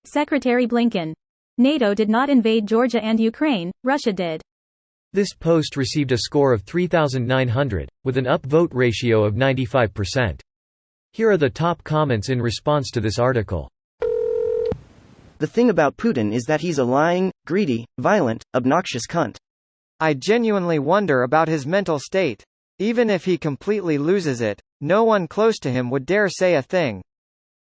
Secretary Blinken. NATO did not invade Georgia and Ukraine, Russia did. This post received a score of 3,900, with an upvote ratio of 95%. Here are the top comments in response to this article. The thing about Putin is that he's a lying, greedy, violent, obnoxious cunt. I genuinely wonder about his mental state. Even if he completely loses it, no one close to him would dare say a thing.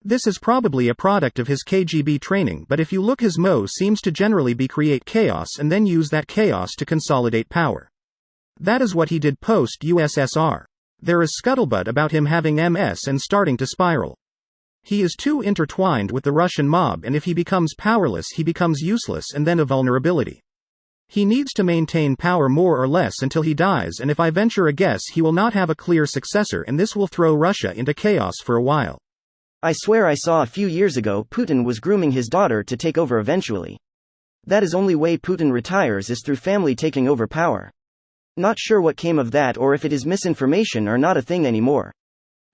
This is probably a product of his KGB training, but if you look, his MO seems to generally be create chaos and then use that chaos to consolidate power. That is what he did post-USSR. There is scuttlebutt about him having MS and starting to spiral. He is too intertwined with the Russian mob, and if he becomes powerless, he becomes useless and then a vulnerability. He needs to maintain power more or less until he dies, and if I venture a guess, he will not have a clear successor, and this will throw Russia into chaos for a while. I swear I saw a few years ago Putin was grooming his daughter to take over eventually. That is only way Putin retires is through family taking over power. Not sure what came of that, or if it is misinformation or not a thing anymore.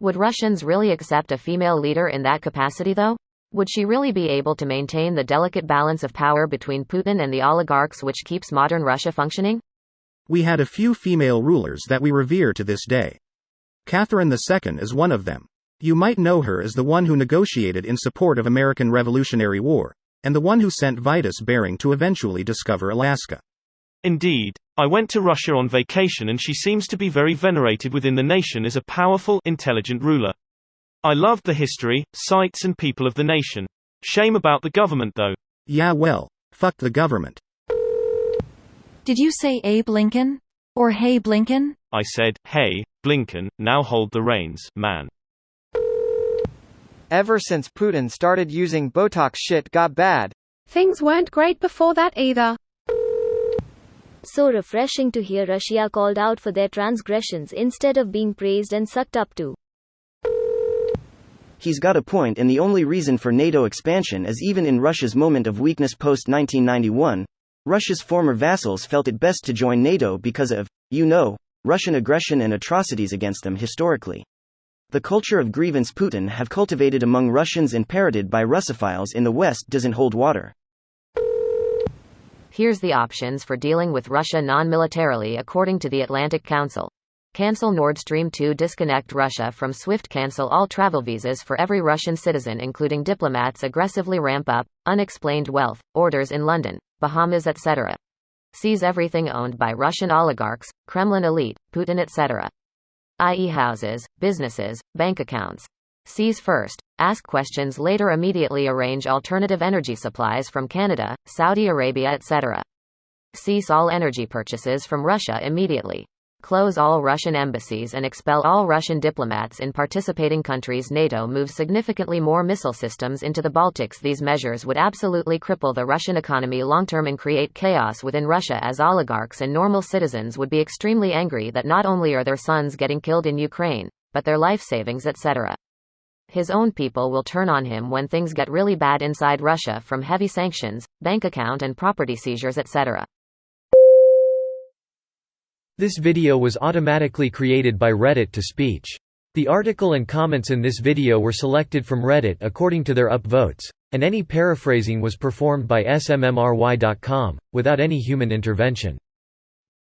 Would Russians really accept a female leader in that capacity though? Would she really be able to maintain the delicate balance of power between Putin and the oligarchs which keeps modern Russia functioning? We had a few female rulers that we revere to this day. Catherine II is one of them. You might know her as the one who negotiated in support of American Revolutionary War, and the one who sent Vitus Bering to eventually discover Alaska. Indeed, I went to Russia on vacation and she seems to be very venerated within the nation as a powerful, intelligent ruler. I loved the history, sites and people of the nation. Shame about the government though. Yeah, well, fuck the government. Did you say Blinken? Or hey Blinken? I said, hey, Blinken, now hold the reins, man. Ever since Putin started using Botox, shit got bad. Things weren't great before that either. So refreshing to hear Russia called out for their transgressions instead of being praised and sucked up to. He's got a point, and the only reason for NATO expansion is even in Russia's moment of weakness post-1991, Russia's former vassals felt it best to join NATO because of, Russian aggression and atrocities against them historically. The culture of grievance Putin have cultivated among Russians and parroted by Russophiles in the West doesn't hold water. Here's the options for dealing with Russia non-militarily according to the Atlantic Council. Cancel Nord Stream 2. Disconnect Russia from SWIFT. Cancel all travel visas for every Russian citizen including diplomats. Aggressively ramp up unexplained wealth orders in London, Bahamas etc. Seize everything owned by Russian oligarchs, Kremlin elite, Putin etc. i.e. houses, businesses, bank accounts. Seize first, ask questions later. Immediately arrange alternative energy supplies from Canada, Saudi Arabia etc. Cease all energy purchases from Russia immediately. Close all Russian embassies and expel all Russian diplomats in participating countries. NATO moves significantly more missile systems into the Baltics. These measures would absolutely cripple the Russian economy long-term and create chaos within Russia, as oligarchs and normal citizens would be extremely angry that not only are their sons getting killed in Ukraine, but their life savings etc. His own people will turn on him when things get really bad inside Russia, from heavy sanctions, bank account and property seizures etc. This video was automatically created by Reddit to speech. The article and comments in this video were selected from Reddit according to their upvotes, and any paraphrasing was performed by smmry.com, without any human intervention.